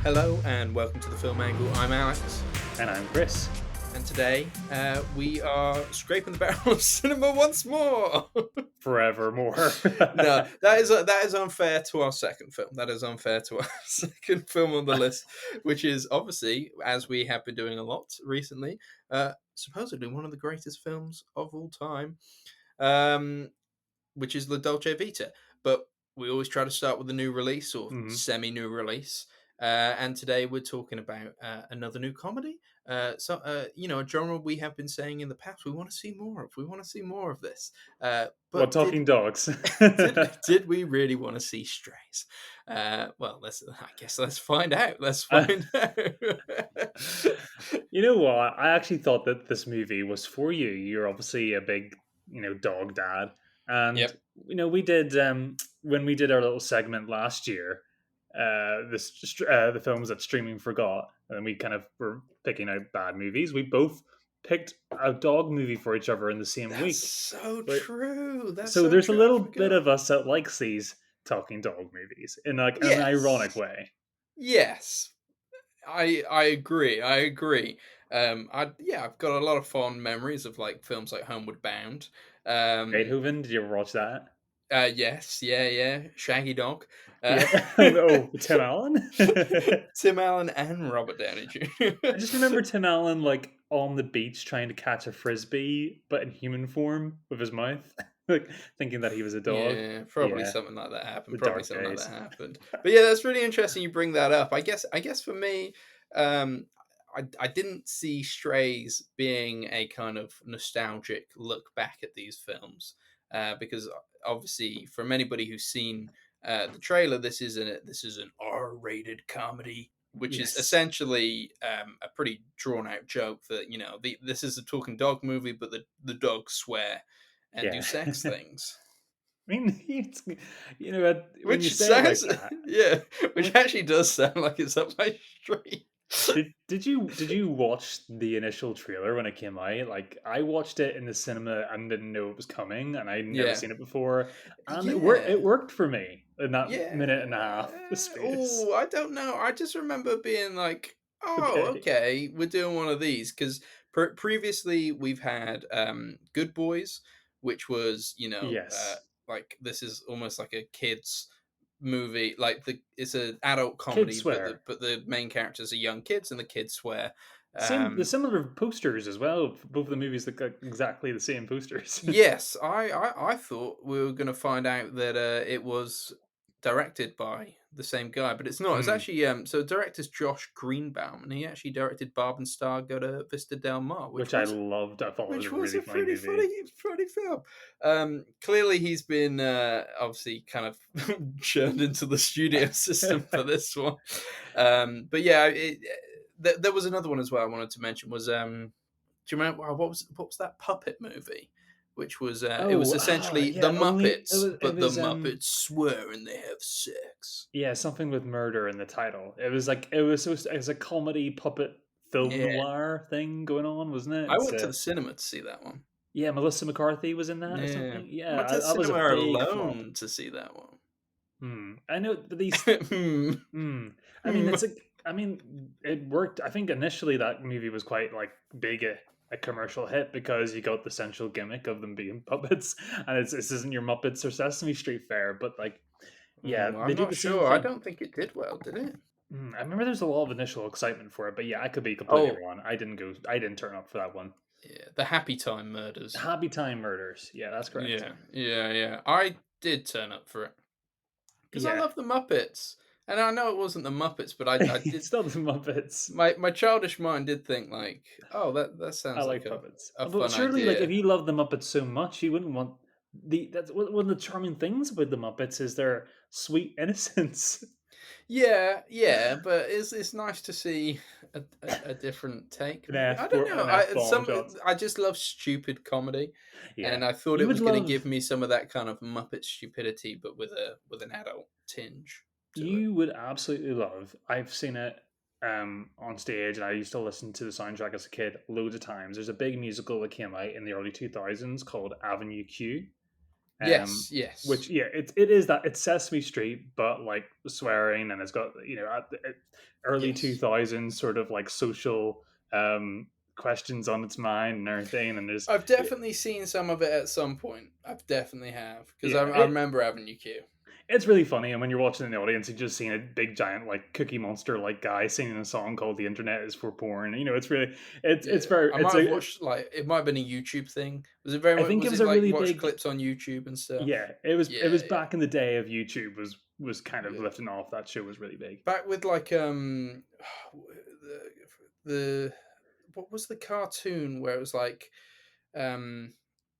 Hello and welcome to the Film Angle. I'm Alex, And I'm Chris. and today we are scraping the barrel of cinema once more. Forevermore. No, that is unfair to our second film. That is unfair to our second film on the list, which is obviously, as we have been doing a lot recently, supposedly one of the greatest films of all time, which is La Dolce Vita. But we always try to start with a new release or Mhm. semi-new release. And today we're talking about another new comedy. A genre we have been saying in the past we want to see more of. We want to see more of this. Well, But did talking dogs. did we really want to see Strays? Well, let's find out. Let's find out. You know what? I actually thought that this movie was for you. You're obviously a big, dog dad. And, Yep. we did, when we did our little segment last year, the films that streaming forgot, and we kind of were picking out bad movies. We both picked a dog movie for each other in the same That's week. so But true. That's so so there's a true. I little bit forgot. of us that likes these talking dog movies in like an ironic Yes. way. Yes. I agree. I agree. I've got a lot of fond memories of like films like Homeward Bound. Um, Beethoven, did you ever watch that? yes, yeah. Shaggy Dog. Uh, Yeah. Oh, Tim Allen. Tim Allen and Robert Downey Jr. I just remember Tim Allen like on the beach trying to catch a frisbee, but in human form with his mouth, like thinking that he was a dog. Yeah, probably Yeah, something like that the happened. Probably dark something like days. that happened. But yeah, that's really interesting you bring that up. I guess for me, um, I didn't see Strays being a kind of nostalgic look back at these films, because obviously from anybody who's seen the trailer, this is an R-rated comedy. Which is Yes. essentially a pretty drawn out joke that this is a talking dog movie, but the dogs swear and do Yeah. sex things. I mean, when you Which say it like sounds, that, yeah, which when, actually does sound like it's up my street. did you watch the initial trailer when it came out? Like I watched it in the cinema and didn't know it was coming, and I'd never Yeah, seen it before, and it yeah, worked for me in that yeah. minute and a half space. Oh, I don't know. I just remember being like, "Oh, Okay. okay, we're doing one of these." Because previously we've had Good Boys, which was Yes. like this is almost like a kids movie. Like it's an adult Kids comedy, but the swear. but the main characters are young kids, and the kids swear. The Um, similar posters as well. Both of the movies look like exactly the same posters. Yes, I thought we were going to find out that it was directed by the same guy, but it's not. It's Hmm. actually so the director's Josh Greenbaum, and he actually directed Barb and Star Go to Vista Del Mar, which Which I was loved. I thought it was a which was really a funny pretty movie. funny film. Clearly, he's been obviously kind of churned into the studio system for this one. But yeah, there was another one as well I wanted to mention was do you remember what was that puppet movie? Which was it was essentially the Yeah. Only Muppets, it but the was Muppets swear and they have sex. yeah, something with murder in the title. It was a comedy puppet film Yeah, noir thing going on, wasn't it? I went to the cinema to see that one. Yeah, Melissa McCarthy was in that or Yeah, something. I Yeah, went to the I was a cinema big flop. alone to see that one. I know but these. Hmm. Hmm. I mean, Hmm. it worked. I think initially that movie was quite like big a commercial hit because you got the central gimmick of them being puppets, and this isn't your Muppets or Sesame Street fare, but like, yeah, Oh, they I'm do not the same sure. I thing. don't think it did well, did it? I remember there's a lot of initial excitement for it, but yeah, I could be completely Oh, wrong. I didn't go. I didn't turn up for that one. yeah, the Happy Time Murders. Happy Time Murders. Yeah, that's correct. Yeah. I did turn up for it because I Yeah, love the Muppets, and I know it wasn't the Muppets, but I did. still the Muppets. My childish mind did think like, oh, that I sounds like like a puppets, a but fun surely, like, if idea. you love the Muppets so much, you wouldn't want that's one of the charming things about the Muppets is their sweet innocence. Yeah, but it's nice to see a different take. I don't know. An F bomb shots. I just love stupid comedy, Yeah, and I thought you it would was going to give love. me some of that kind of Muppet stupidity, but with an adult tinge to it. You would absolutely love. I've seen it on stage, and I used to listen to the soundtrack as a kid loads of times. There's a big musical that came out in the early 2000s called Avenue Q. Yes, Which yes, it is that it's Sesame Street, but like swearing, and it's got at the early yes. 2000s sort of like social questions on its mind and everything, and there's I've definitely seen some of it at some point. I've definitely have because yeah I remember having you queue. it's really funny, and when you're watching in the audience, you just seeing a big giant like Cookie Monster like guy singing a song called "The Internet Is for Porn." It's really it's Yeah, very I it's might have a watched like it might have been a YouTube thing. Was it very I much? think it Was was it a like really watch big clips on YouTube and stuff? yeah it Yeah, was yeah, back in the day of YouTube was kind of yeah. lifting off. That show was really big. Back with like the what was the cartoon where it was um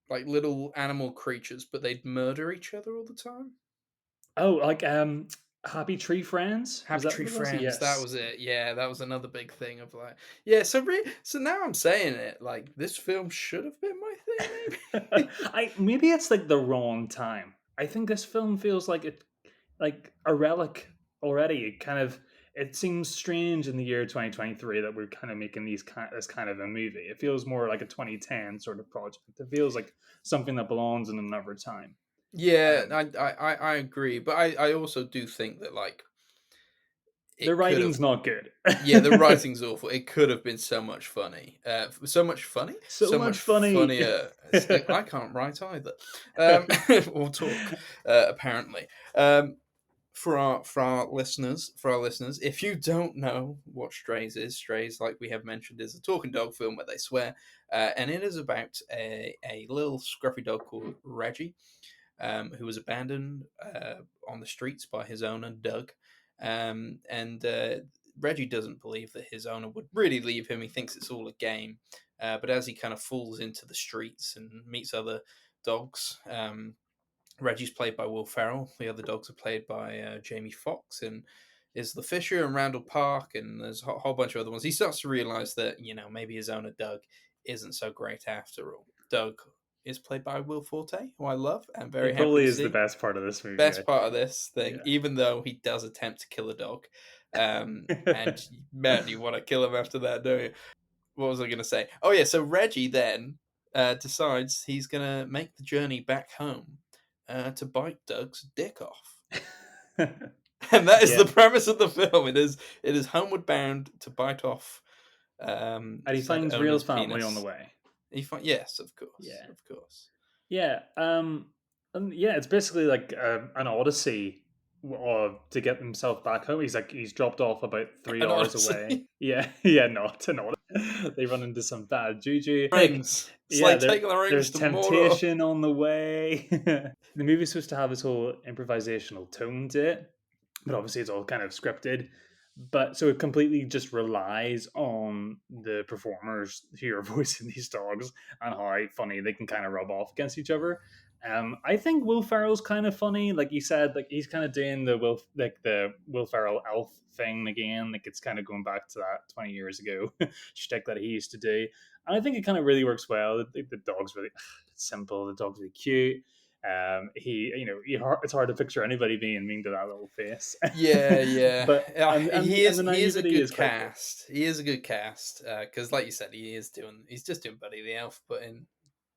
like little animal creatures, but they'd murder each other all the time. Oh, like Happy Tree Friends? Was Happy that Tree what it was? Friends, that Yes. was it. Yeah, that was another big thing of like, yeah. So now I'm saying it like this film should have been my thing, maybe. I maybe it's like the wrong time. I think this film feels like like a relic already. It kind of it seems strange in the year 2023 that we're kind of making this kind of a movie. It feels more like a 2010 sort of project. It feels like something that belongs in another time. Yeah, Um, I agree, but I also do think that like the it could have. writing's not good. Yeah, the writing's awful. It could have been so much funny. So much funny, So so much much funny. funnier. I can't write either, or talk. Apparently, for our listeners, if you don't know what Strays is, Strays, like we have mentioned, is a talking dog film where they swear, and it is about a little scruffy dog called Reggie, who was abandoned on the streets by his owner, Doug. And Reggie doesn't believe that his owner would really leave him. He thinks it's all a game. But as he kind of falls into the streets and meets other dogs, Reggie's played by Will Ferrell. The other dogs are played by Jamie Foxx and is the Fisher and Randall Park, and there's a whole bunch of other ones. He starts to realize that maybe his owner Doug isn't so great after all. Doug is played by Will Forte, who I love and He very happy probably to is the see. best part of this movie, I Best part think. of this thing, Yeah. even though he does attempt to kill a dog, and man, you want to kill him after that, don't you? What was I going to say? Oh yeah, so Reggie then decides he's going to make the journey back home to bite Doug's dick off, and that is Yeah. the premise of the film. It is homeward bound to bite off And he said finds real owner's family on the penis. way. Yes, of course, Yeah. of course. Yeah. And yeah, it's basically like an odyssey to get himself back home. He's dropped off about three And hours away. honestly, Yeah. Yeah. Not an odyssey. They run into some bad juju. Like, rings. It's yeah, like taking the rings there's to Mordor. temptation on the way. The movie's supposed to have this whole improvisational tone to it, but obviously it's all kind of scripted. But so it completely just relies on the performers who are voicing these dogs and how funny they can kind of rub off against each other. I think Will Ferrell's kind of funny. Like you said, like he's kind of doing the Will Ferrell elf thing again. Like it's kind of going back to that 20 years ago shtick that he used to do. And I think it kind of really works well. The dog's really simple. The dog's really cute. It's hard to picture anybody being mean to that little face. Yeah, yeah. But He and is the he is a naivety good is quite good. cast. He is a good cast because, like you said, he's just doing Buddy the Elf, but in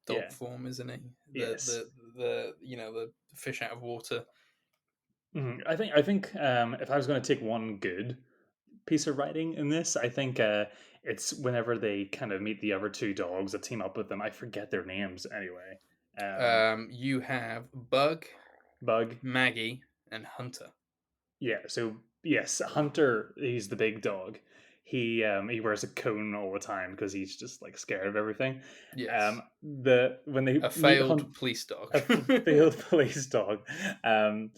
dog Yeah. form, isn't he? The Yes. the the the fish out of water. I think if I was going to take one good piece of writing in this, I think it's whenever they kind of meet the other two dogs that team up with them. I forget their names anyway. Um, You have Bug, Bug. Maggie, and Hunter. Yeah. So yes, Hunter. He's the big dog. He wears a cone all the time because he's just like scared of everything. Yes, The when they a meet Hunt, failed police dog. a failed police dog. Um,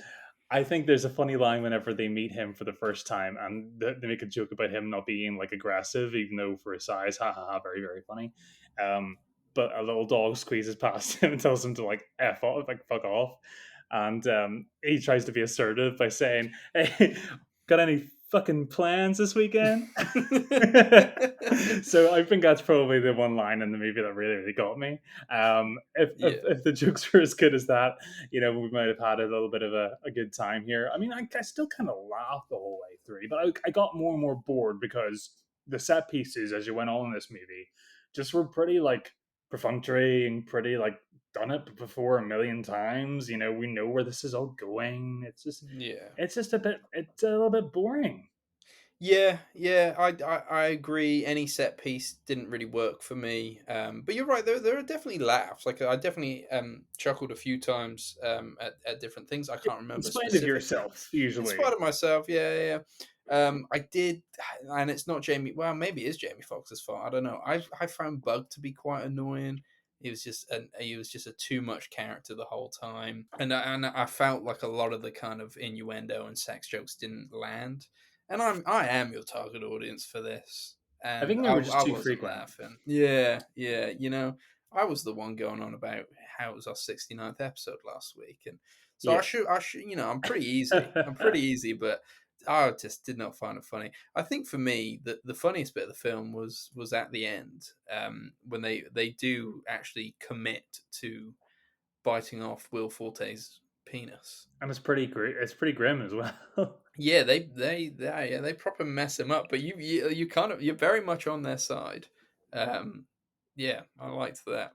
I think there's a funny line whenever they meet him for the first time, and they make a joke about him not being like aggressive, even though for his size, ha ha ha, very very funny. Um, but a little dog squeezes past him and tells him to like f off, like fuck off, and he tries to be assertive by saying, "Hey, got any fucking plans this weekend?" So I think that's probably the one line in the movie that really really got me. Yeah. If the jokes were as good as that, we might have had a little bit of a good time here. I mean, I still kind of laughed the whole way through, but I got more and more bored because the set pieces as you went on in this movie just were pretty like perfunctory and pretty like done it before a million times. You know, we know where this is all going. Yeah. It's just a bit, it's a little bit boring. Yeah, yeah, I agree. Any set piece didn't really work for me. But you're right. There are definitely laughs. Like I definitely chuckled a few times at different things. I can't In remember spite of specifically. yourself, In usually. spite of myself, yeah, yeah. I did, and it's not Jamie. Well, maybe it is Jamie Foxx's fault. I don't know. I found Bug to be quite annoying. He was just a too much character the whole time, and I felt like a lot of the kind of innuendo and sex jokes didn't land. And I am your target audience for this, I and think they were just I too wasn't frequent. laughing. Yeah, yeah. I was the one going on about how it was our 69th episode last week, and so Yeah. I should, I'm pretty easy. I'm pretty easy, but I just did not find it funny. I think for me, the funniest bit of the film was at the end, when they do actually commit to biting off Will Forte's penis. And it's pretty great. It's pretty grim as well. Yeah, they proper mess him up, but you kind of, you're very much on their side. Yeah, I liked that.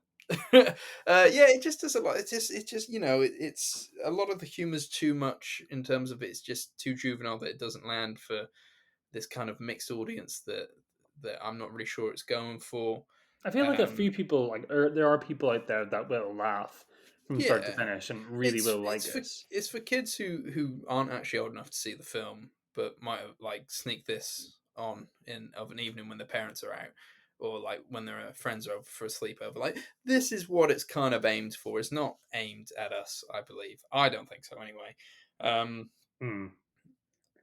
Yeah, it just does a lot. It's just it's a lot of the humor's too much in terms of it's just too juvenile that it doesn't land for this kind of mixed audience that I'm not really sure it's going for. I feel like a few Um, people like, or there are people out there that will laugh from start to yeah, finish and really will like this. it's for kids who aren't actually old enough to see the film, but might have like sneak this on in of an evening when their parents are out, or like when their friends are over for a sleepover. Like this is what it's kind of aimed for. It's not aimed at us, I believe. I don't think so anyway. Um, Hmm.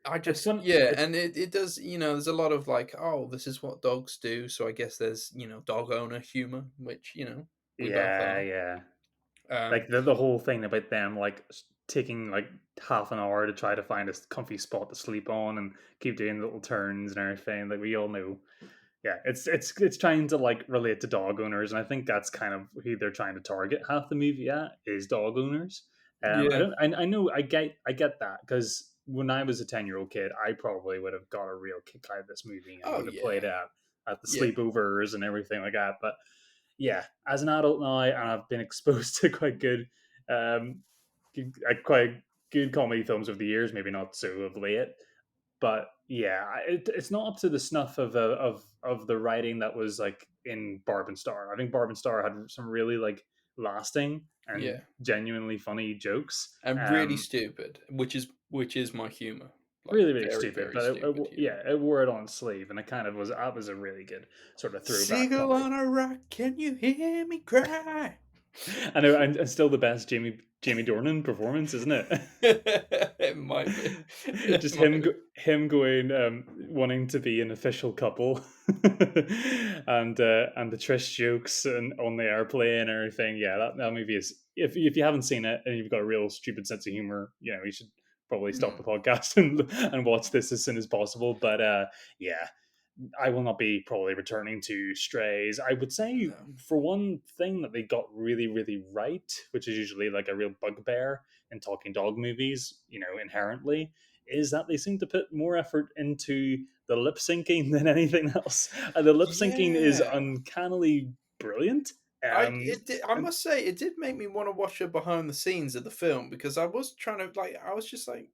I It's just fun. yeah, It's and it does. There's a lot of like, oh, this is what dogs do. So I guess there's dog owner humor, which we both yeah, are. yeah. Um, Like the whole thing about them like taking like half an hour to try to find a comfy spot to sleep on and keep doing little turns and everything. Like we all know. Yeah, it's trying to like relate to dog owners, and I think that's kind of who they're trying to target half the movie at is dog owners. I yeah. don't. I know. I get that because when I was a 10-year-old kid, I probably would have got a real kick out of this movie and Oh would have played yeah. it at the Yeah. sleepovers and everything like that. But yeah, as an adult now, and I've been exposed to um, quite good comedy films over the years. Maybe not so of late, but yeah, it's not up to the snuff of the writing that was like in Barb and Star. I think Barb and Star had some really like lasting and Yeah. genuinely funny jokes. And really stupid, which is my humor. Like Really, really very, stupid, very but stupid humor. yeah, it wore it on its sleeve, and it kind of was. That was a really good sort of throwback Seagull comedy. on a rock, can you hear me cry? I know, and still the best Jamie Dornan performance, isn't it? It might be. It Just might be. him going wanting to be an official couple and the Trish jokes and on the airplane and everything. Yeah, that movie is, if you haven't seen it and you've got a real stupid sense of humor, you should probably stop the Mm, podcast and watch this as soon as possible. But yeah, I will not be probably returning to Strays. I would say, no. for one thing that they got really, really right, which is usually like a real bugbear in talking dog movies, inherently, is that they seem to put more effort into the lip syncing than anything else. And the lip syncing is Yeah. uncannily brilliant. I And must say it did make me want to watch a behind the scenes of the film because I was trying to like I was just like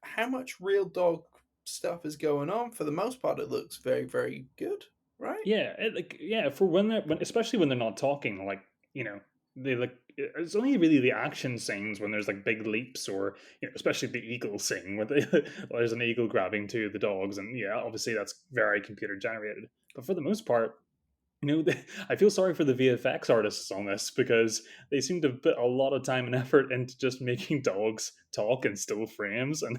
how much real dog stuff is going on. For the most part it looks very, very good, right? yeah, for especially when they're not talking, like they like it's only really the action scenes when there's like big leaps or especially the eagle scene where there's an eagle grabbing two of the dogs, and yeah, obviously that's very computer generated. But for the most part, I feel sorry for the VFX artists on this because they seem to put a lot of time and effort into just making dogs talk in still frames. And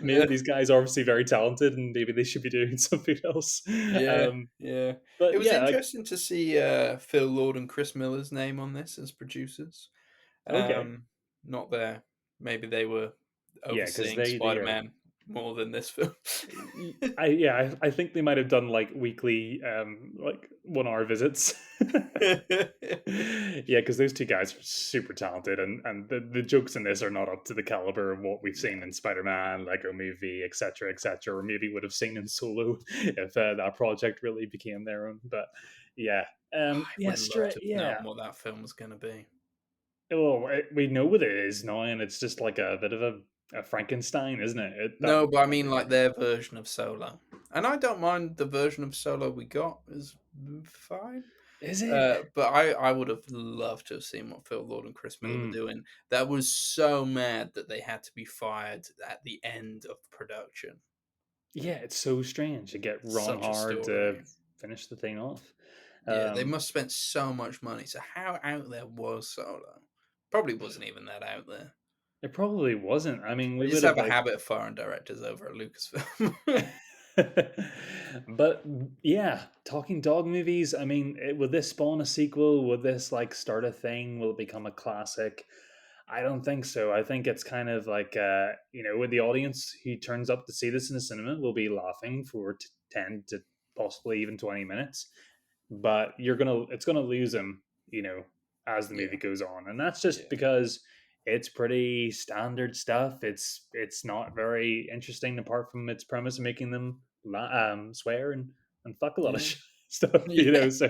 maybe Yeah. these guys are obviously very talented and maybe they should be doing something else. Yeah, Um, yeah. It but was yeah, like, interesting to see Phil Lord and Chris Miller's name on this as producers. okay. Um, Not there. Maybe they were Yeah, because overseeing they are Spider-Man more than this film. I think they might have done like weekly like 1 hour visits. Yeah, because those two guys are super talented, and the jokes in this are not up to the caliber of what we've seen No. in Spider-Man, Lego Movie, etc., or maybe would have seen in Solo if that project really became their own. But yeah, I would love straight, to have yeah. known what that film was going to be. well, we know what it is now, and it's just like a bit of a Frankenstein, isn't it? That No, but I that mean like movie. their version of Solo, and I don't mind the version of Solo we got is fine. Is it? But I would have loved to have seen what Phil Lord and Chris Miller were Mm. doing. That was so mad that they had to be fired at the end of production. Yeah, it's so strange to get Ron Such a Howard to story. finish the thing off. Yeah, they Um, must spend so much money. So how out there was Solo? Probably wasn't even that out there. it probably wasn't. I mean, They we just would have have a like habit of firing directors over at Lucasfilm. but yeah, talking dog movies. I mean, will this spawn a sequel? Will this like start a thing? Will it become a classic? I don't think so. I think it's kind of like with the audience who turns up to see this in the cinema will be laughing for 10 to possibly even 20 minutes, but it's gonna lose them, as the movie Yeah, goes on, and that's just yeah, because it's pretty standard stuff. It's not very interesting apart from its premise of making them swear and fuck a lot of yeah, stuff, yeah. So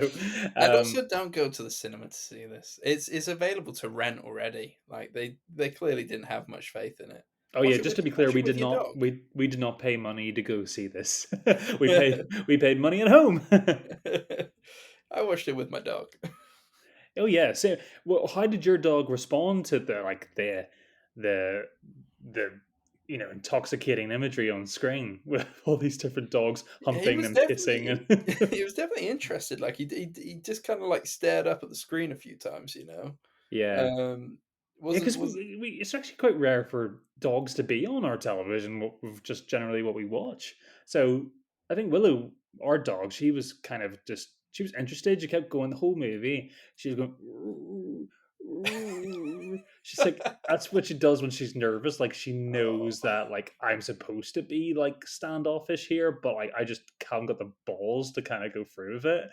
And um, also, don't go to the cinema to see this. It's available to rent already. Like they clearly didn't have much faith in it. oh yeah, just to be clear, Watch it we with did your not dog. we did not pay money to go see this. We paid money at home. I watched it with my dog. Oh yeah. So, well, how did your dog respond to the the intoxicating imagery on screen with all these different dogs He humping was and kissing definitely and he was definitely interested. Like he just kind of like stared up at the screen a few times. yeah. Um, Yeah, wasn't because was it's actually quite rare for dogs to be on our television, just generally what we watch. So I think Willow, our dog, she was interested. She kept going the whole movie. She was going. "Roo, roo." She's like that's what she does when she's nervous. Like she knows oh. that like I'm supposed to be like standoffish here, but like I just haven't got the balls to kind of go through with it.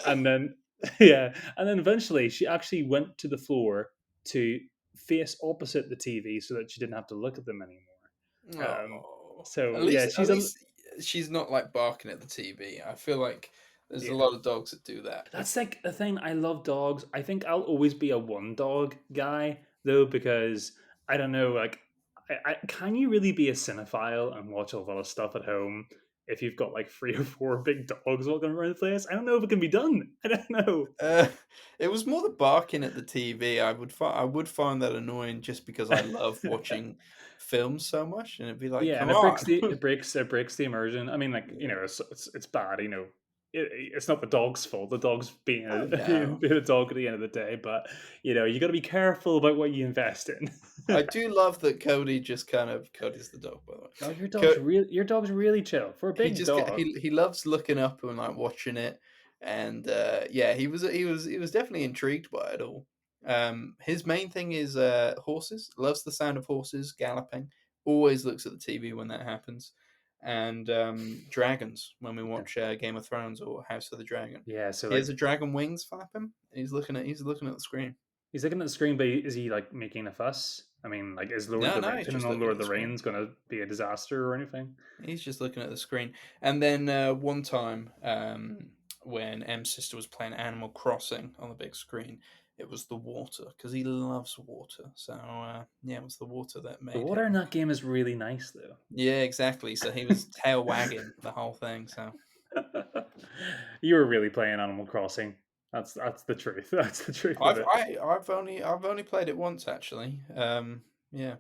And then yeah, and then eventually she actually went to the floor to face opposite the TV so that she didn't have to look at them anymore. Oh, So yeah, at she's a least she's not like barking at the TV. I feel like there's a yeah. lot of dogs that do that. That's like the thing. I love dogs. I think I'll always be a one dog guy though because I don't know. Like, can you really be a cinephile and watch a lot of stuff at home if you've got like three or four big dogs walking around the place? I don't know if it can be done. I don't know. Uh, it was more the barking at the TV. I would find that annoying just because I love watching films so much, and it'd be like, Yeah, come and it breaks on. the it breaks the immersion. I mean, like Yeah. it's bad. It's not the dog's fault. The dog's being Oh being, no. being a dog at the end of the day. But you got to be careful about what you invest in. I do love that Cody just kind of Cody's the dog, by the way. Oh, Co- your dog's really chill for a he big just dog. he loves looking up and like watching it, and yeah, he was definitely intrigued by it all. His main thing is horses. Loves the sound of horses galloping. Always looks at the TV when that happens, and dragons when we watch Game of Thrones or House of the Dragon. Yeah, so He has like a dragon wings flapping. He's looking at the screen. he's looking at the screen, but is he like making a fuss? I mean, like is Lord of No, the no, he's Rings just on looking Lord at of the the screen. Rings going to be a disaster or anything? He's just looking at the screen. And then one time, when M's sister was playing Animal Crossing on the big screen, it was the water because he loves water. So yeah, it was the water that The made water in him. that game is really nice though. Yeah, exactly. So he was tail wagging the whole thing. So You were really playing Animal Crossing. That's the truth. That's the truth of I've it. I've only played it once actually. Yeah.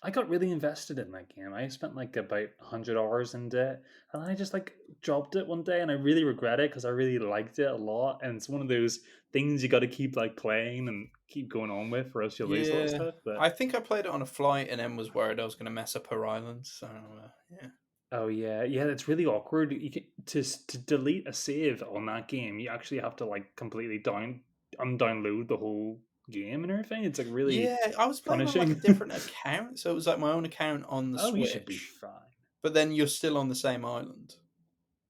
I got really invested in that game. I spent like about 100 hours into it, and I just like dropped it one day, and I really regret it because I really liked it a lot. And it's one of those things you got to keep like playing and keep going on with, or else you'll lose a lot of Yeah. stuff. But I think I played it on a flight and then was worried I was going to mess up her island. So yeah. oh yeah, yeah, it's really awkward. To delete a save on that game, you actually have to like completely undownload the whole game and everything. It's like really Yeah, I was playing on like a punishing. different account, so it was like my own account on the Oh, you should be Switch. fine. But then you're still on the same island,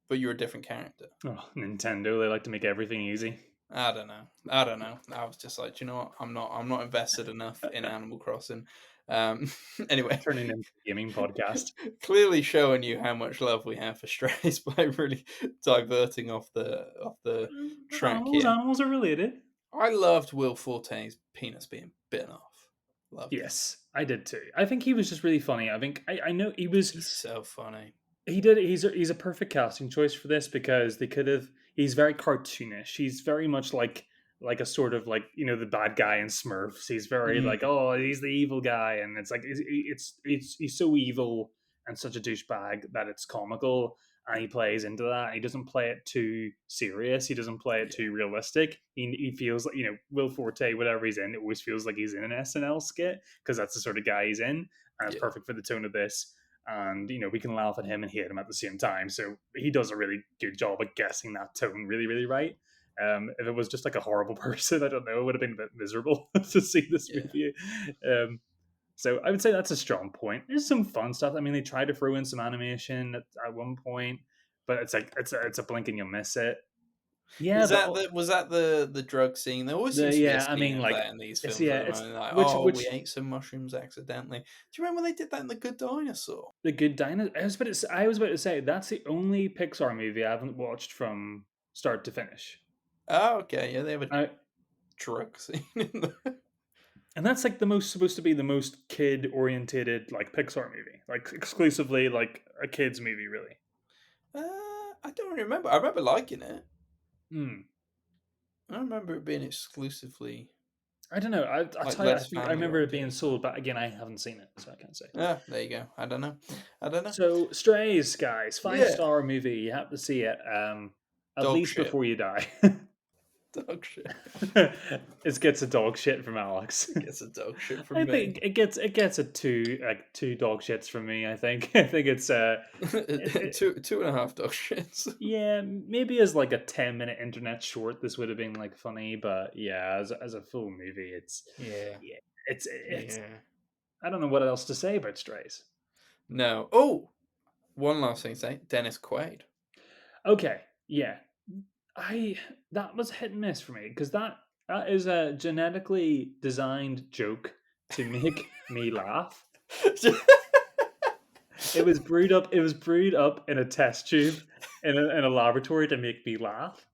but you're a different character. Oh, Nintendo, they like to make everything easy. I don't know. I don't know. I was just like, "Do you know what? I'm not invested enough in Animal Crossing." Anyway, Turning into a gaming podcast. clearly showing you how much love we have for strays by really diverting off the track Animals, here. animals are related. I loved Will Forte's penis being bitten off. Loved him. Yes, I did too. I think he was just really funny. I think I know he was He's so funny. he did he's a perfect casting choice for this because they could have he's very cartoonish. He's very much like a sort of like the bad guy in Smurfs. He's very like, Mm, oh, he's the evil guy, and it's like he's so evil and such a douchebag that it's comical, and he plays into that. He doesn't play it too serious. He doesn't play it yeah, too realistic. He feels like Will Forte, whatever he's in, it always feels like he's in an SNL skit because that's the sort of guy he's in, and it's yeah, perfect for the tone of this. And we can laugh at him and hate him at the same time. So he does a really good job at guessing that tone really, really right. If it was just like a horrible person, I don't know, it would have been a bit miserable to see this yeah. movie. So I would say that's a strong point. There's some fun stuff. I mean, they tried to throw in some animation at one point, but it's like it's a blink and you'll miss it. Yeah, Is that was that the drug scene? There always the seems to be a yeah. I scene mean, of like that in these it's films yeah, at the it's moment. Like, which oh, which we ate some mushrooms accidentally. Do you remember when they did that in The Good Dinosaur? the good dinosaur. I was about to say that's the only Pixar movie I haven't watched from start to finish. Oh, okay. Yeah, they have a I, drug scene in there. and that's like the most supposed to be the most kid orientated like Pixar movie, like exclusively like a kids movie, really. I don't really remember. I remember liking it. Hmm. I remember it being exclusively I don't know. I like tell you, I less think I family remember it being oriented. sold, but again, I haven't seen it, so I can't say. Ah, there you go. I don't know. I don't know. So Strays, guys, five Yeah, star movie. You have to see it. At dog least shit. before you die. Dog shit. It gets a dog shit from Alex. It gets a dog shit I from me. think it gets a two dog shits from me. I think I think it's Two and a half dog shits. yeah, maybe as like a 10-minute internet short this would have been like funny, but yeah, as a full movie Yeah, yeah, it's yeah. I don't know what else to say about Strays. No. Oh, one last thing to say. Dennis Quaid. Okay, yeah. I that was hit and miss for me because that is a genetically designed joke to make me laugh. It was brewed up in a test tube in a laboratory to make me laugh.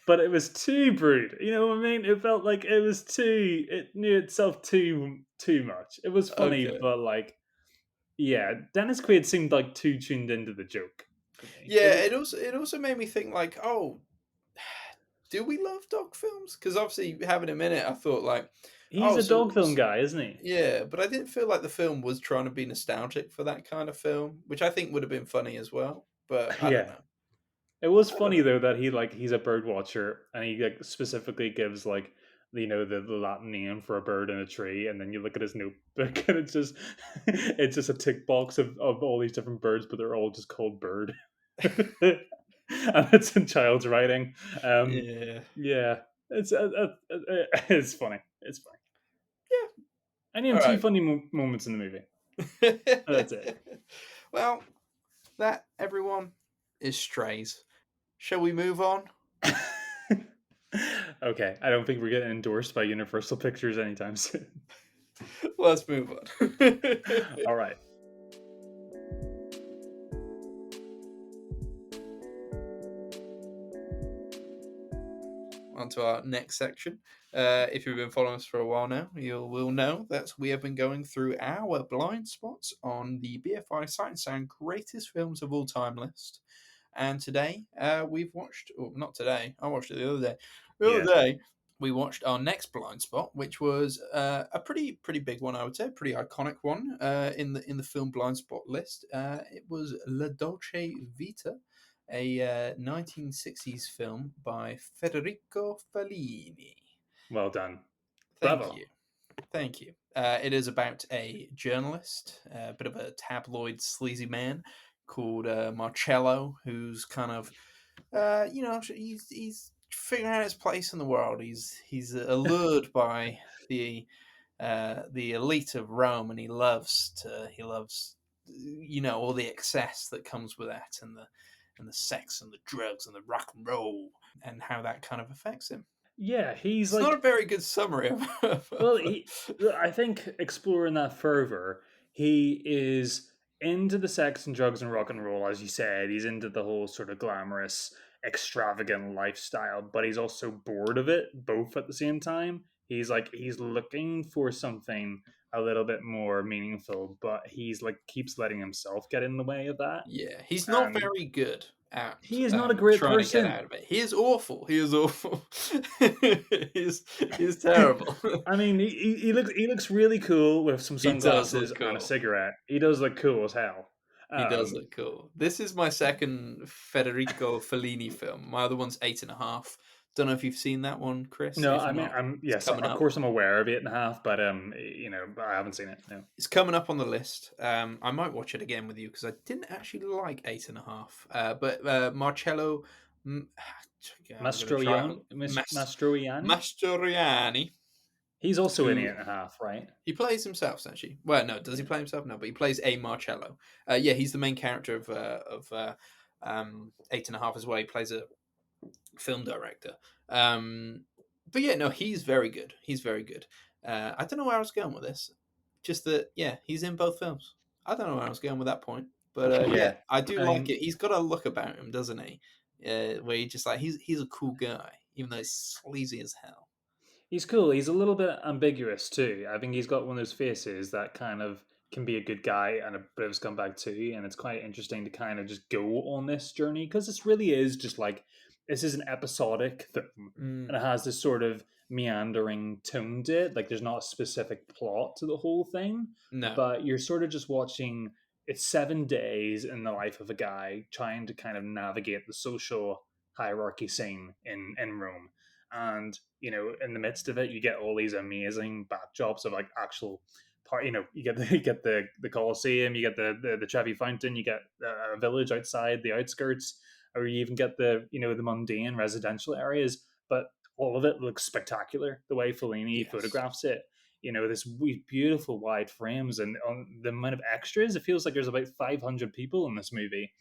But it was too brewed. You know what I mean? It felt like it was too. It knew itself too much. It was funny, Okay. but like, yeah, Dennis Quaid seemed like too tuned into the joke for me. It Yeah, was it also made me think like, oh, do we love dog films? Because obviously, having a minute, I thought like, he's oh, a so dog film guy, isn't he? yeah, but I didn't feel like the film was trying to be nostalgic for that kind of film, which I think would have been funny as well. But I don't Yeah, know. it was I don't funny know. though that he's a bird watcher and he like specifically gives like the Latin name for a bird in a tree, and then you look at his notebook and it's just it's just a tick box of all these different birds, but they're all just called bird, and it's in child's writing. Yeah. Yeah, it's funny. It's funny. Yeah. I named All two right. funny moments in the movie. That's it. Well, that everyone is Strays. Shall we move on? Okay, I don't think we're getting endorsed by Universal Pictures anytime soon. Let's move on. All right. On to our next section. If you've been following us for a while now, you will know that we have been going through our blind spots on the BFI Sight and Sound greatest films of all time list. And today, we've watched, or not today, I watched it the other day. The Yeah. other day, we watched our next blind spot, which was a pretty big one, I would say, pretty iconic one in the film blind spot list. It was La Dolce Vita, a 1960s film by Federico Fellini. Well done. Thank Bravo. you. Thank you. It is about a journalist, a bit of a tabloid sleazy man called Marcello, who's kind of, he's figuring out his place in the world. He's allured by the elite of Rome, and he loves all the excess that comes with that, and the sex and the drugs and the rock and roll, and how that kind of affects him. Yeah, he's It's not a like, very good summary of, well, I think exploring that further, he is into the sex and drugs and rock and roll, as you said. He's into the whole sort of glamorous, extravagant lifestyle, but he's also bored of it, both at the same time. He's looking for something a little bit more meaningful, but he's like keeps letting himself get in the way of that. Yeah, he's not And very good at he is not a great trying to get person. out of it. He is awful. He is awful. he's terrible. I mean, he looks really cool with some He does sunglasses look and a cool. cigarette. He does look cool as hell. He does Um, look cool. This is my second Federico Fellini film. My other one's 8.5. Don't know if you've seen that one, Chris. no, If I mean, not, I'm it's yes, coming of up. course I'm aware of 8.5, but I haven't seen it. No, It's coming up on the list. I might watch it again with you because I didn't actually like 8.5. But Marcello, I'm going to try Mastroianni. Mastroianni, He's also in who 8.5, right? he plays himself essentially. Well, no, does he Yeah. play himself? No, but he plays a Marcello. Yeah, he's the main character of 8.5 as well. He plays a film director. Um, but yeah, no, he's very good. He's very good. I don't know where I was going with this. Just that, yeah, he's in both films. I don't know where I was going with that point, but yeah, Yeah, I do I like mean, it. He's got a look about him, doesn't he? Where he just like he's a cool guy, even though he's sleazy as hell. he's cool. He's a little bit ambiguous too. I think he's got one of those faces that kind of can be a good guy and a bit of a scumbag too. And it's quite interesting to kind of just go on this journey because this really is just like this is an episodic film, and Mm, it has this sort of meandering tone to it. Like there's not a specific plot to the whole thing, no, but you're sort of just watching. It's 7 days in the life of a guy trying to kind of navigate the social hierarchy scene in Rome, and in the midst of it you get all these amazing backdrops of like actual part. You get you get the Colosseum, you get the Trevi Fountain, you get a village outside the outskirts, or you even get the mundane residential areas, but all of it looks spectacular the way Fellini yes. photographs it. This beautiful wide frames, and on the amount of extras, it feels like there's about 500 people in this movie.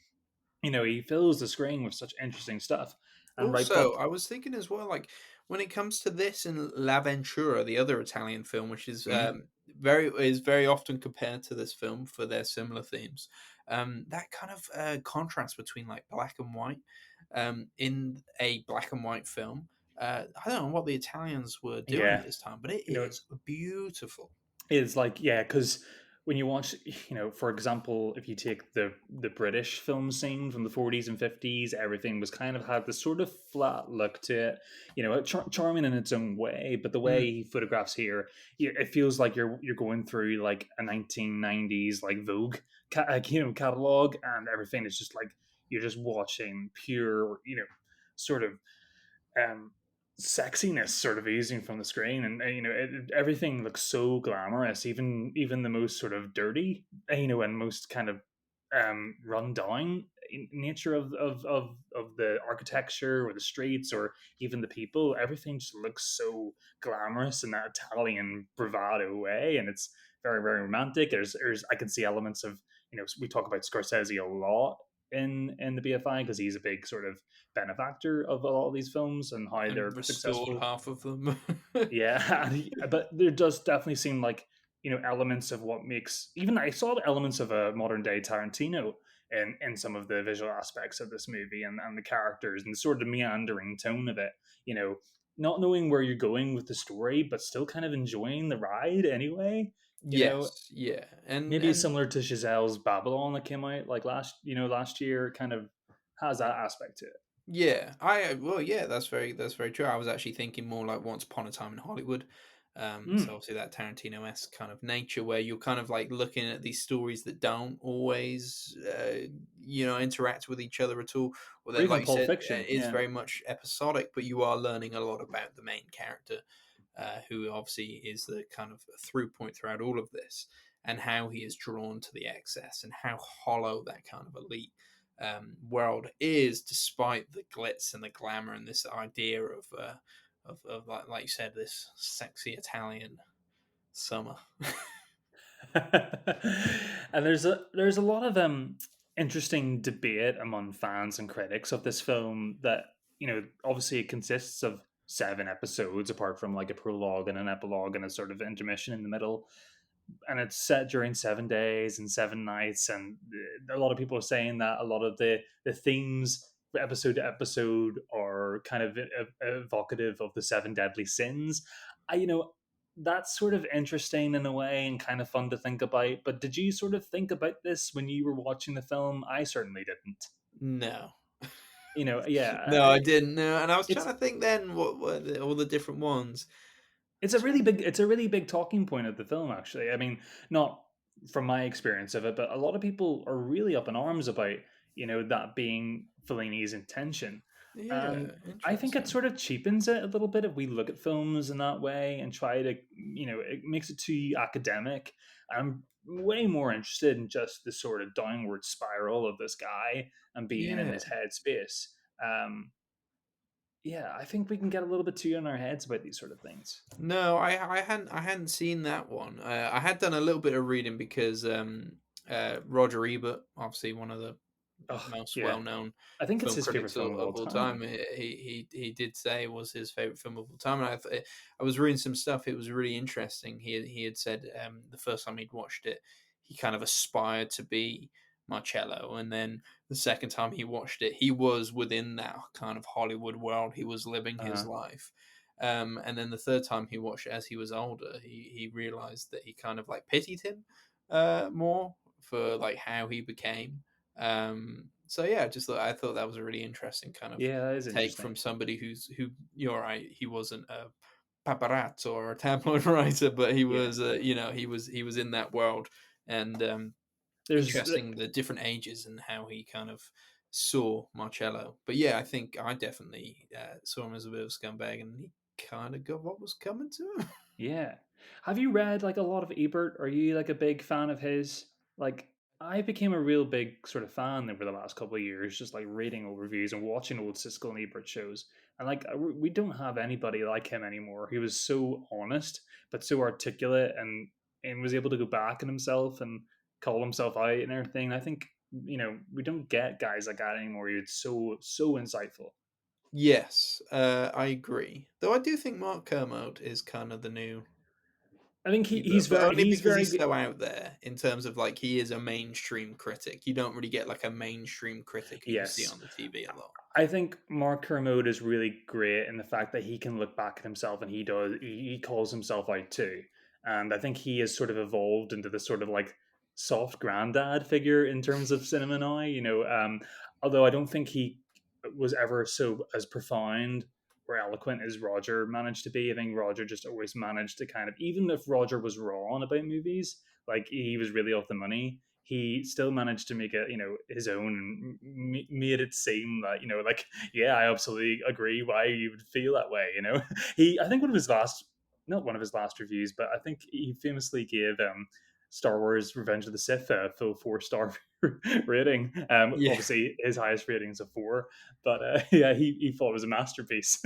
He fills the screen with such interesting stuff. And right, Also, but I was thinking as well, like when it comes to this and La Ventura, the other Italian film, which is mm, very often compared to this film for their similar themes. That kind of contrast between like black and white in a black and white film. I don't know what the Italians were doing yeah, at this time, but it it's is beautiful. is like, yeah, because when you watch, for example, if you take the British film scene from the 40s and 50s, everything was kind of had this sort of flat look to it. Charming in its own way, but the way Mm, he photographs here, it feels like you're going through like a 1990s like Vogue catalog, and everything is just like you're just watching pure, sort of um, sexiness sort of oozing from the screen, and everything looks so glamorous, even the most sort of dirty, and most kind of run down nature of the architecture or the streets or even the people. Everything just looks so glamorous in that Italian bravado way, and it's very, very romantic. There's I can see elements of, we talk about Scorsese a lot in the BFI because he's a big sort of benefactor of a lot of these films and how and they're restored successful. half of them. Yeah, but there does definitely seem like elements of what makes, even I saw the elements of a modern day Tarantino in some of the visual aspects of this movie, and the characters and sort of meandering tone of it. You know, not knowing where you're going with the story, but still kind of enjoying the ride anyway. You know, Yes, yeah, and maybe and similar to Chazelle's Babylon that came out like last year, kind of has that aspect to it. yeah, well, yeah, that's very true. I was actually thinking more like Once Upon a Time in Hollywood. So Mm, obviously that Tarantino-esque kind of nature where you're kind of like looking at these stories that don't always, interact with each other at all. Or or that, like even you Pulp said, Fiction, is yeah. very much episodic, but you are learning a lot about the main character, who obviously is the kind of through point throughout all of this, and how he is drawn to the excess and how hollow that kind of elite world is, despite the glitz and the glamour and this idea of like you said, this sexy Italian summer. And there's a lot of interesting debate among fans and critics of this film that obviously it consists of 7 episodes apart from like a prologue and an epilogue and a sort of intermission in the middle, and it's set during 7 days and 7 nights, and a lot of people are saying that a lot of the themes episode to episode are kind of evocative of the seven deadly sins. you know, that's sort of interesting in a way and kind of fun to think about. But did you sort of think about this when you were watching the film? I certainly didn't. No. Yeah, No, I didn't. No, and I was trying it's to think then what were all the different ones. it's a really big talking point of the film, actually. I mean, not from my experience of it, but a lot of people are really up in arms about, that being Fellini's intention. And Yeah, I think it interesting. sort of cheapens it a little bit if we look at films in that way and try to, it makes it too academic. I'm way more interested in just the sort of downward spiral of this guy and being in Yeah. his head space. Um, yeah, I think we can get a little bit too in our heads about these sort of things. No, I hadn't seen that one. I had done a little bit of reading because Roger Ebert, obviously one of the Oh, most yeah. well-known I think it's film his favorite critics film of all of all time. time. He did say it was his favorite film of all time. And I was reading some stuff. It was really interesting. He had said the first time he'd watched it, he kind of aspired to be Marcello, and then the second time he watched it, he was within that kind of Hollywood world. He was living his Uh, life. And then the third time he watched it as he was older, he realized that he kind of like pitied him more for like how he became. So yeah, I thought that was a really interesting kind of yeah, that is take interesting. from somebody who you're right, he wasn't a paparazzo or a tabloid writer, but he Yeah, was he was in that world. And there's interesting the different ages and how he kind of saw Marcello. But yeah, I think I definitely saw him as a bit of a scumbag, and he kind of got what was coming to him. Yeah. Have you read like a lot of Ebert? Are you like a big fan of his? Like I became a real big sort of fan over the last couple of years, just like reading old reviews and watching old Siskel and Ebert shows. And like we don't have anybody like him anymore. He was so honest, but so articulate, and was able to go back on himself and call himself out and everything. I think we don't get guys like that anymore. He was so insightful. Yes, I agree. Though I do think Mark Kermode is kind of the new I think Ebert, but only he's because very he's good. so out there in terms of like he is a mainstream critic. You don't really get like a mainstream critic who you see Yes. on the TV a lot. I think Mark Kermode is really great in the fact that he can look back at himself and he calls himself out too. And I think he has sort of evolved into this sort of like soft granddad figure in terms of cinema now. Although I don't think he was ever so as profound or eloquent as Roger managed to be. I think Roger just always managed to kind of, even if Roger was wrong about movies, like he was really off the money, he still managed to make it, his own, and made it seem that, like, yeah, I absolutely agree why you would feel that way. I think one of his last, not one of his last reviews, but I think he famously gave Star Wars Revenge of the Sith a full 4-star rating. Yeah. Obviously, his highest rating is a 4, but yeah, he thought it was a masterpiece.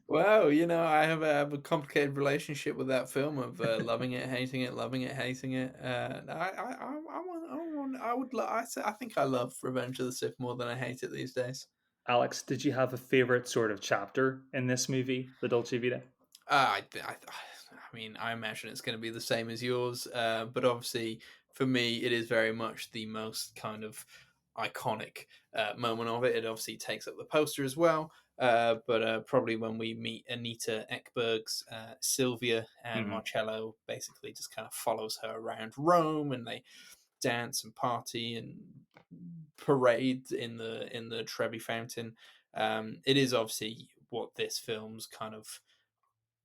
Well, I have a complicated relationship with that film of loving it, hating it, loving it, hating it. I think I love Revenge of the Sith more than I hate it these days. Alex, did you have a favorite sort of chapter in this movie, The Dolce Vita? I mean, I imagine it's going to be the same as yours, but obviously for me, it is very much the most kind of iconic moment of it. It obviously takes up the poster as well, but probably when we meet Anita Ekberg's Sylvia, and Hmm. Marcello basically just kind of follows her around Rome, and they dance and party and parade in the Trevi Fountain. It is obviously what this film's kind of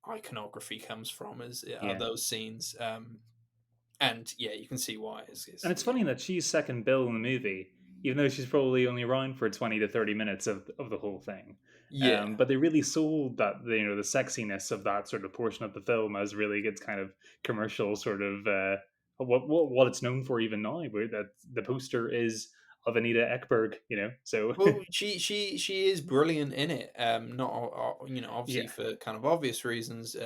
iconography comes from are Yeah. those scenes. And yeah, you can see why. And it's funny that she's second bill in the movie, even though she's probably only around for 20 to 30 minutes of the whole thing. Yeah. But they really sold that, the sexiness of that sort of portion of the film as really its kind of commercial sort of, what it's known for even now, where that the poster is of Anita Ekberg, so Well, she is brilliant in it. Not obviously yeah. for kind of obvious reasons.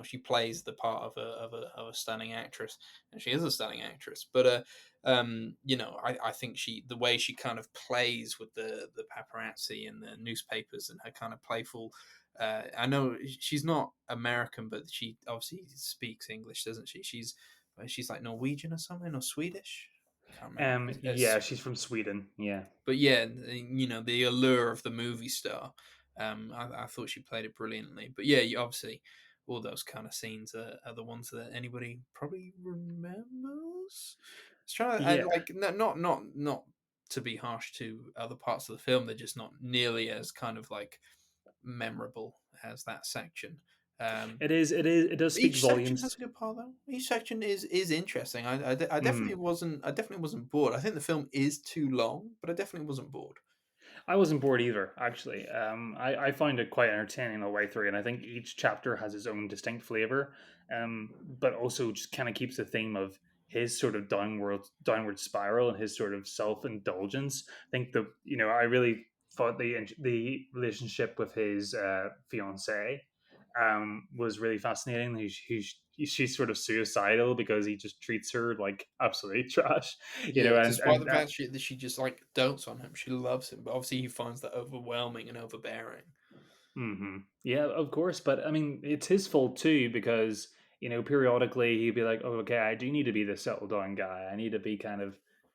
She plays the part of a stunning actress, and she is a stunning actress. But I think the way she kind of plays with the paparazzi and the newspapers and her kind of playful. I know she's not American, but she obviously speaks English, doesn't she? She's like Norwegian or something, or Swedish. I can't remember. Yeah, she's from Sweden. Yeah. But yeah, the allure of the movie star. I thought she played it brilliantly. But yeah, obviously, all those kind of scenes are the ones that anybody probably remembers. It's trying to, and Yeah, like not to be harsh to other parts of the film, they're just not nearly as kind of like memorable as that section. Um, it is. It is. It does speak each section has volumes. a good part though. Each section is interesting. Mm. I definitely wasn't bored. I think the film is too long, but I definitely wasn't bored. I wasn't bored either, actually. I find it quite entertaining the way through, and I think each chapter has its own distinct flavor, but also just kind of keeps the theme of his sort of downward spiral and his sort of self indulgence. I think I really thought the relationship with his fiance was really fascinating. She's sort of suicidal because he just treats her like absolutely trash, Yeah, despite and the fact that she just like dotes on him, she loves him, but obviously he finds that overwhelming and overbearing. Yeah, of course. But I mean, it's his fault too because periodically he'd be like, "Oh, okay, I do need to be the settled down guy. I need to be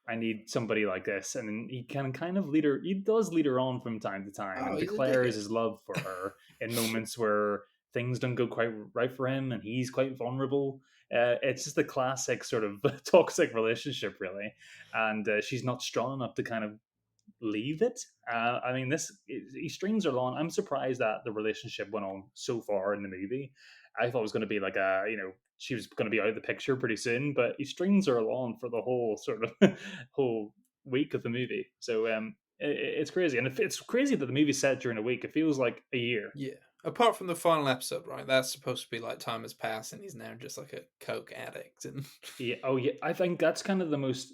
I need somebody like this." And then he can kind of lead her. He does lead her on from time to time, Oh, and he's a declares dickhead. his love for her in moments where things don't go quite right for him, and he's quite vulnerable. It's just a classic sort of toxic relationship, really, and she's not strong enough to kind of leave it. I mean, these strings are long. I'm surprised that the relationship went on so far in the movie. I thought it was going to be like she was going to be out of the picture pretty soon, but these strings are along for the whole sort of whole week of the movie. So it's crazy, and it's crazy that the movie's set during a week. It feels like a year. Yeah. Apart from the final episode, right? That's supposed to be like time has passed and he's now just like a coke addict and Yeah. Oh, yeah. I think that's kind of the most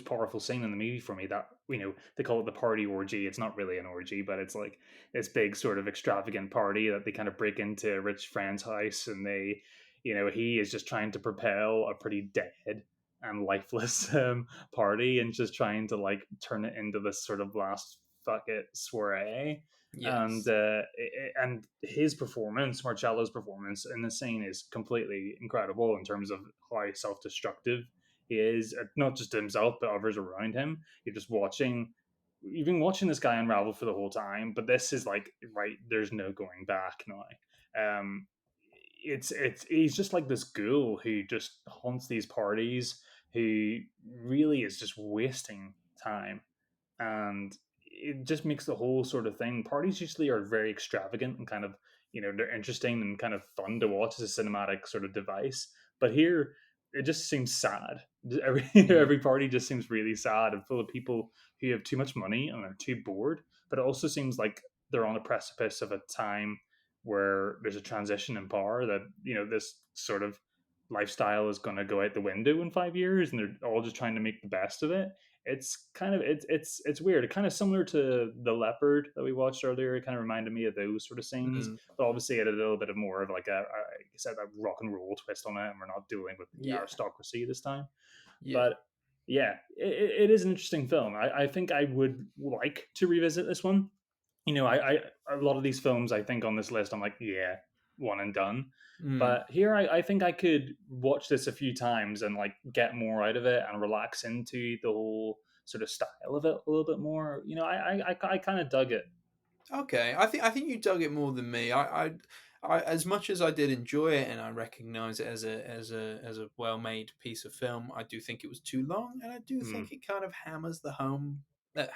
powerful scene in the movie for me. That they call it the party orgy. It's not really an orgy, but it's like this big sort of extravagant party that they kind of break into a rich friend's house, and he is just trying to propel a pretty dead and lifeless party, and just trying to like turn it into this sort of last fuck it soiree. And yes. and his performance, Marcello's performance in the scene, is completely incredible in terms of how self-destructive he is, not just himself but others around him. You've been watching this guy unravel for the whole time, but this is like, right, there's no going back now. It's he's just like this ghoul who just haunts these parties, who really is just wasting time, and it just makes the whole sort of thing. Parties usually are very extravagant and kind of they're interesting and kind of fun to watch as a cinematic sort of device, but here it just seems sad. Every Mm. every party just seems really sad and full of people who have too much money and are too bored. But it also seems like they're on the precipice of a time where there's a transition in power, that this sort of lifestyle is going to go out the window in 5 years, and they're all just trying to make the best of it. It's kind of it's weird. It kind of similar to The Leopard that we watched earlier. It kind of reminded me of those sort of scenes, Mm. but obviously it had a little bit of more of like like I said, a rock and roll twist on it, and we're not dealing with the Yeah. aristocracy this time. Yeah. But yeah, it is an interesting film. I think I would like to revisit this one. A lot of these films I think on this list, I'm like, yeah, one and done. Mm. But here, I think I could watch this a few times and like get more out of it and relax into the whole sort of style of it a little bit more. I kind of dug it. Okay, I think you dug it more than me. I as much as I did enjoy it, and I recognize it as a well made piece of film. I do think it was too long, and I do Mm. think it kind of hammers the home.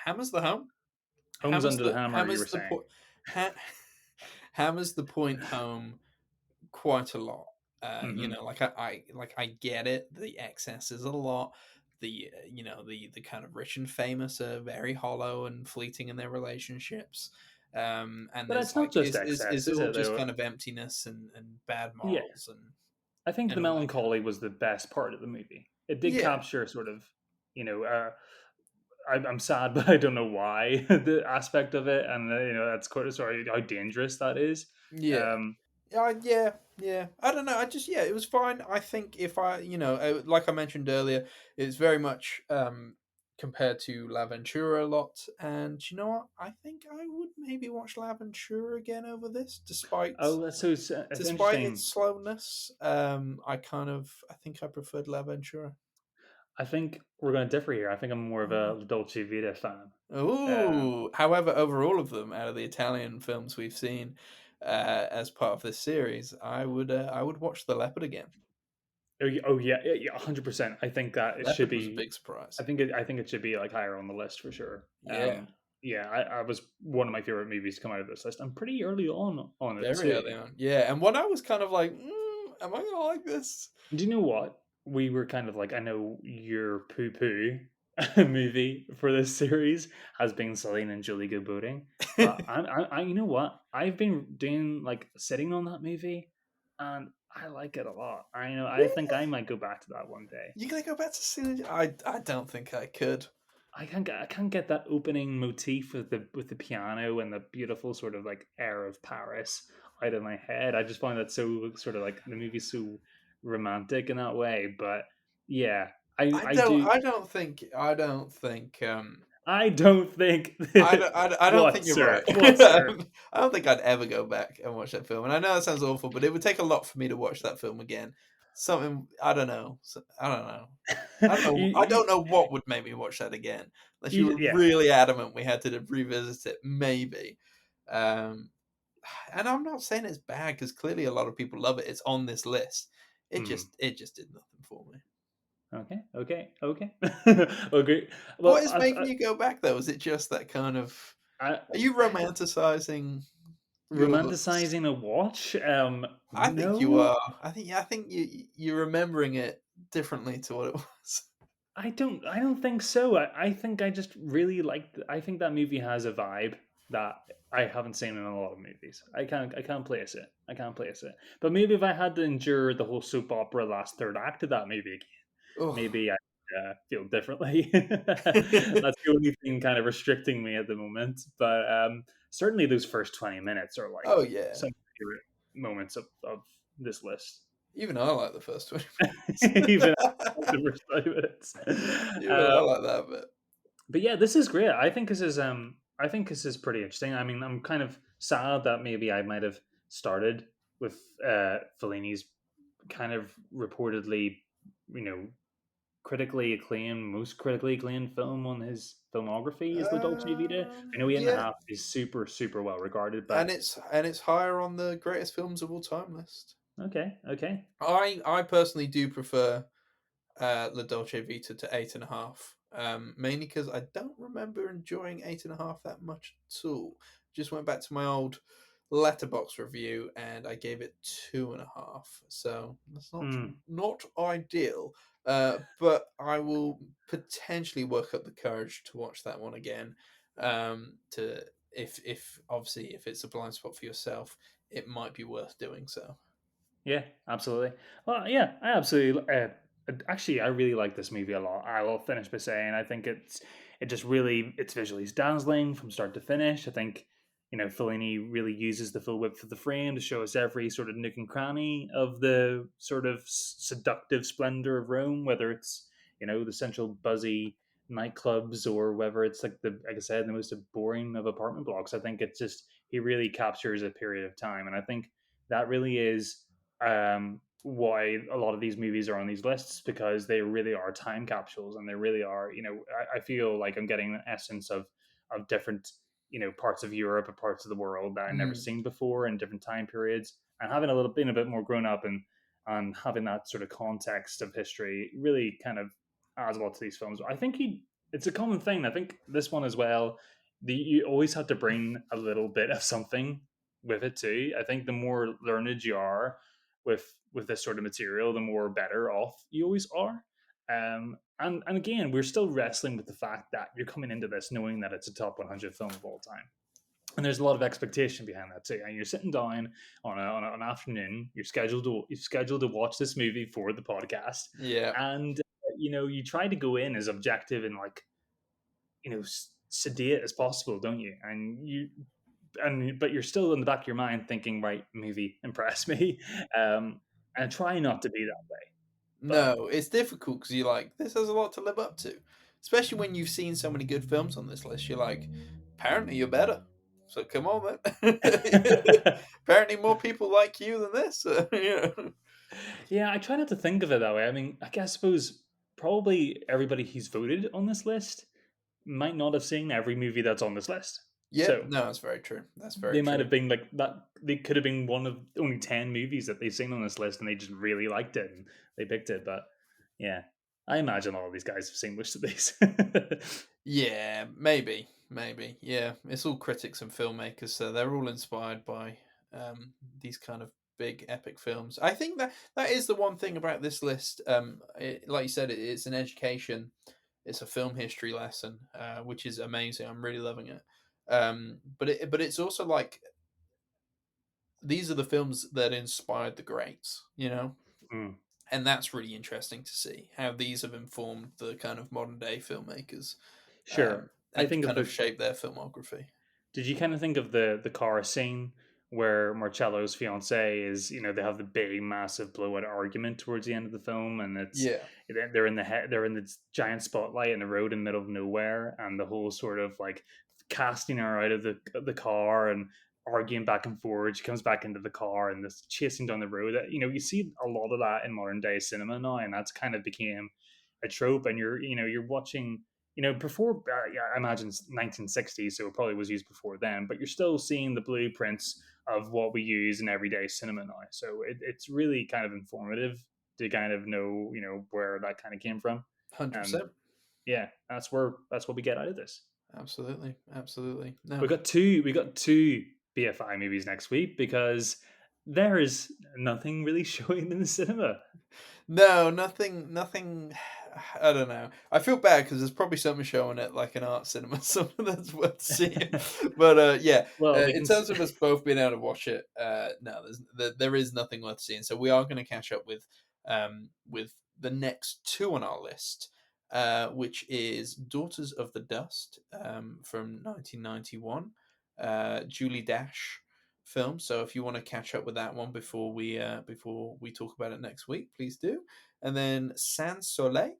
Hammers the home. Home's under the hammer, you were Hammers the saying. point. Ha- hammers the point home quite a lot. Hmm. Like I get it. The excess is a lot. The kind of rich and famous are very hollow and fleeting in their relationships. And But there's it's not like just excess, is it is all it? just Though, kind of emptiness and bad yeah, morals I think and the all that kind of melancholy was the best part of the movie. It did yeah capture sort of, you know, I'm sad, but I don't know why the aspect of it, and that's quite sorry how dangerous that is. yeah. Um, Yeah. I don't know. I just yeah, it was fine. I think if like I mentioned earlier, it's very much compared to La Ventura a lot. And you know what? I think I would maybe watch La Ventura again over this, oh, that's so it's despite interesting. its slowness. I think I preferred La Ventura. I think we're going to differ here. I think I'm more of Okay. a Dolce Vita fan. Um, Ooh. However, over all of them, out of the Italian films we've seen, as part of this series, I would watch The Leopard again. Oh yeah, yeah, 100%. I think that it should Leopard was a be. big surprise. I think it should be like higher on the list for sure. Yeah, Yeah, I was one of my favorite movies to come out of this list. I'm pretty early on it very too. early on. Yeah, and when I was kind of like, am I gonna like this? Do you know what? We were kind of like, I know your poo poo movie for this series has been Celine and Julie Go Boating, but you know what? I've been doing like sitting on that movie, and I like it a lot. I know. I think I might go back to that one day. You gonna go back to Synergy? I don't think I could. I can't get that opening motif with the piano and the beautiful sort of like air of Paris out of my head. I just find that so sort of like the movie's so romantic in that way. But yeah, I do. I don't think. I don't think I don't what think you're right. sir, what sir. I don't think I'd ever go back and watch that film. And I know that sounds awful, but it would take a lot for me to watch that film again. Something I don't know. I don't know. I don't know. I don't know what would make me watch that again, unless you were Yeah. really adamant we had to revisit it. Maybe. Um, and I'm not saying it's bad because clearly a lot of people love it. It's on this list. It just did nothing for me. Okay. Okay. What Well, is making you go back though? Is it just that kind of? I Are you romanticizing your? romanticizing a watch. I think you No, are. I think you're remembering it differently to what it was. I don't think so. I think I just really like. I think that movie has a vibe that I haven't seen in a lot of movies. I can't place it. I can't place it. But maybe if I had to endure the whole soap opera last third act of that movie again, Oh. maybe I feel differently. That's the only thing kind of restricting me at the moment. But certainly those first 20 minutes are like Oh yeah. some of my favorite moments of this list. Even I like the first 20 Even minutes. the first 5 minutes. Even I Uh, like that bit. but yeah, this is great. I think this is pretty interesting. I mean, I'm kind of sad that maybe I might have started with Fellini's kind of reportedly, you know, most critically acclaimed film on his filmography is the Dolce Vita. I know Eight and a Yeah, Half is super, super well regarded, and but it's higher on the greatest films of all time list. okay. I personally do prefer La Dolce Vita to 8.5. Mainly because I don't remember enjoying 8.5 that much at all. Just went back to my old letterbox review and I gave it 2.5. So that's Hmm. not ideal. But I will potentially work up the courage to watch that one again. To if obviously if it's a blind spot for yourself, it might be worth doing so. Yeah, absolutely. Well, yeah, I absolutely. Actually, I really like this movie a lot. I will finish by saying I think it just really it's visually dazzling from start to finish. I think Fellini really uses the full width of the frame to show us every sort of nook and cranny of the sort of seductive splendor of Rome, whether it's the central buzzy nightclubs or whether it's like I said the most boring of apartment blocks. I think it's just he really captures a period of time, and I think that really is why a lot of these movies are on these lists because they really are time capsules and they really are I feel like I'm getting an essence of different parts of Europe or parts of the world that I've never Mm. seen before in different time periods and having a little been a bit more grown up and having that sort of context of history really kind of adds a lot to these films. I think it's a common thing. I think this one as well. You always have to bring a little bit of something with it too. I think the more learned you are with this sort of material, the more better off you always are. And again, we're still wrestling with the fact that you're coming into this knowing that it's a top 100 film of all time. And there's a lot of expectation behind that too. And you're sitting down on an afternoon. You're scheduled to watch this movie for the podcast, Yeah. and you try to go in as objective and like sedate as possible, don't you? But you're still in the back of your mind thinking, right, movie, impress me, and try not to be that way. But No, it's difficult because you're like, this has a lot to live up to. Especially when you've seen so many good films on this list. You're like, apparently you're better. So come on then. Apparently more people like you than this. yeah, I try not to think of it that way. I mean, I suppose probably everybody who's voted on this list might not have seen every movie that's on this list. Yeah, So no, that's very true. That's very they might true. have been like that. They could have been one of only 10 movies that they've seen on this list, and they just really liked it and they picked it. But yeah, I imagine all of these guys have seen most of these. Yeah, maybe. Yeah, it's all critics and filmmakers, so they're all inspired by these kind of big epic films. I think that that is the one thing about this list. Like you said, it's an education. It's a film history lesson, which is amazing. I'm really loving it. But it's also like these are the films that inspired the greats, you know, Mm, and that's really interesting to see how these have informed the kind of modern day filmmakers sure. I and think of kind of the shaped their filmography. Did you kind of think of the car scene where Marcello's fiance is, they have the big, massive blowout argument towards the end of the film, and Yeah, they're in this giant spotlight in the road in the middle of nowhere, and the whole sort of like casting her out of the car and arguing back and forward. She comes back into the car and this chasing down the road. You see a lot of that in modern day cinema now, and that's kind of became a trope. And you're watching before, yeah, I imagine it's 1960, so it probably was used before then, but you're still seeing the blueprints of what we use in everyday cinema now. So it's really kind of informative to kind of know, where that kind of came from. And 100%. yeah, that's what we get out of this. Absolutely, absolutely. No, We got two BFI movies next week because there is nothing really showing in the cinema. no, nothing. I don't know. I feel bad because there's probably something showing at like an art cinema, something that's worth seeing. But yeah, Well, we in can. terms of us both being able to watch it, no, there is nothing worth seeing. So we are going to catch up with the next two on our list, which is Daughters of the Dust from 1991, Julie Dash film. So if you want to catch up with that one before we talk about it next week, please do. And then Sans Soleil,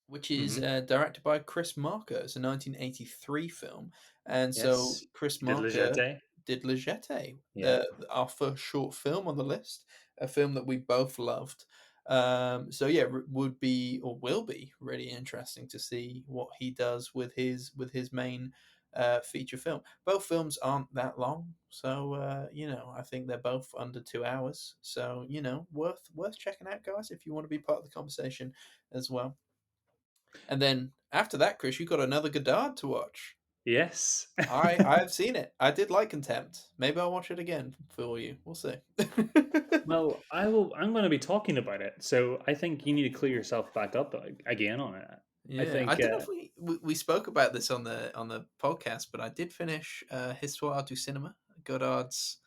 which is Mhm. directed by Chris Marker. It's a 1983 film, and so Yes, Chris he did Marker Legete. did Le Jetée, Yeah. our first short film on the list, a film that we both loved. So yeah, would be or will be really interesting to see what he does with his main feature film. Both films aren't that long, so I think they're both under 2 hours. So worth checking out, guys, if you want to be part of the conversation as well. And then after that, Chris, you got another Godard to watch. Yes. I have seen it. I did like Contempt. Maybe I'll watch it again for you. We'll see. Well, I will. I'm going to be talking about it, so I think you need to clear yourself back up again on it. I Yeah, I think don't know if we spoke about this on the podcast, but I did finish Histoire du Cinema, Godard's.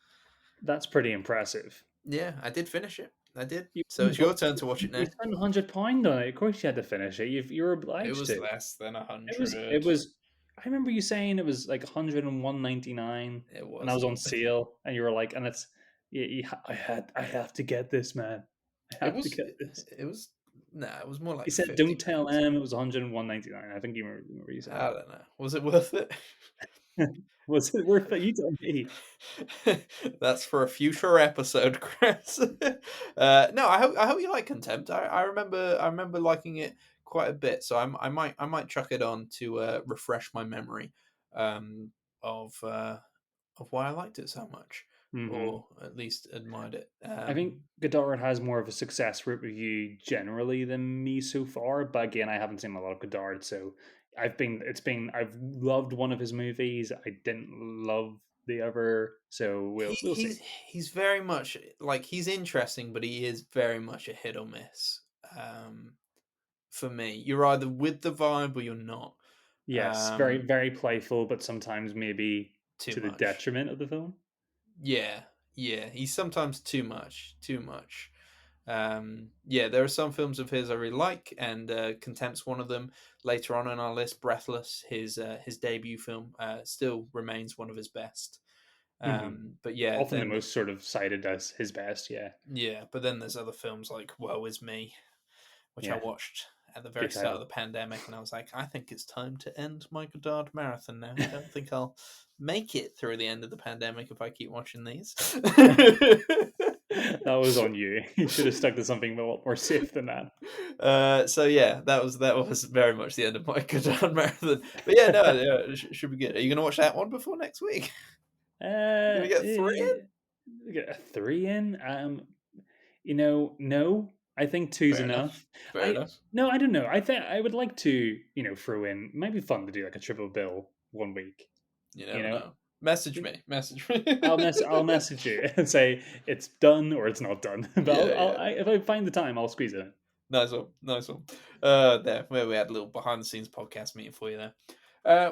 that's pretty impressive. Yeah, I did finish it. I did. You, So you it's your bought, turn to watch it you now. spent £100 on it. Of course, you had to finish it. You're It obliged was to. less than a It was. hundred. It was. I remember you saying it was like 101.99, It and I was wasn't. on sale, and you were like, "And it's, I have to get this, man. I It have to was. get this." It was. Nah, it was more You like said, 50 "Don't tell quid. him it was 101.99." I think you remember you saying I don't know. Was it worth it? that. Was it worth it? You tell me. That's for a future episode, Chris. No, I hope you like Contempt. I remember liking it quite a bit, so I might chuck it on to refresh my memory um, of why I liked it so much, Hmm. or at least admired it. I think Godard has more of a success rate with you generally than me so far, but again, I haven't seen a lot of Godard, so I've loved one of his movies. I didn't love the other, so we'll see. He's very much like he's interesting, but he is very much a hit or miss. Um, for me, you're either with the vibe or you're not. Yes, very Um, very playful, but sometimes maybe too to the much. detriment of the film. Yeah, yeah. He's sometimes too much. Too much. Yeah, there are some films of his I really like, and Contempt's one of them. Later on in our list, Breathless, his debut film, still remains one of his best. Hmm. But yeah, Often the then most sort of cited as his best. Yeah, yeah, but then there's other films like Woe Is Me, which I yeah, watched at the very good start of title. the pandemic, and I was like, I think it's time to end my Godard marathon now. I don't think I'll make it through the end of the pandemic if I keep watching these. That was on you. You should have stuck to something a lot more safe than that. So yeah, that was very much the end of my Godard marathon. But yeah, no, yeah, should be good. Are you gonna watch that one before next week? You gonna get 3 Get a 3 in. No. I think in? two's Fair enough. enough. Fair enough. No, I don't know. I think I would like to, throw in. It might be fun to do like a triple bill one week. You You never know, know. Message me. I'll message you and say it's done or it's not done. But Yeah. if I find the time, I'll squeeze it in. Nice one. There, where we had a little behind the scenes podcast meeting for you there.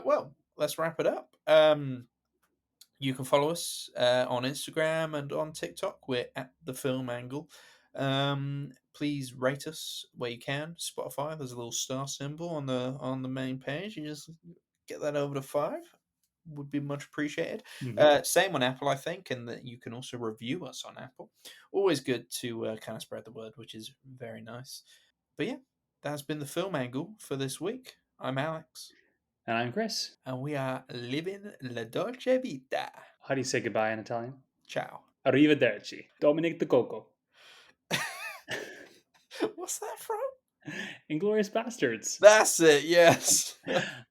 Well, let's wrap it up. You can follow us on Instagram and on TikTok. We're at The Film Angle. Please rate us where you can. Spotify, there's a little star symbol on the main page. You just get that over to 5. Would be much appreciated. Same on Apple, I think, and that you can also review us on Apple. Always good to kind of spread the word, which is very nice. But yeah, that's been The Film Angle for this week. I'm Alex. And I'm Kris. And we are living la Dolce Vita. How do you say goodbye in Italian? Ciao. Arrivederci. Dominic the Coco. What's that from? Inglourious Bastards. That's it, yes.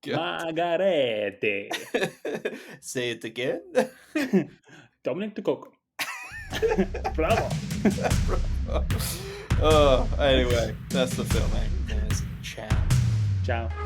Margarete. Say it again. Dominic the Coco. Bravo. Oh, anyway, that's The Film Angle, guys. Ciao. Ciao.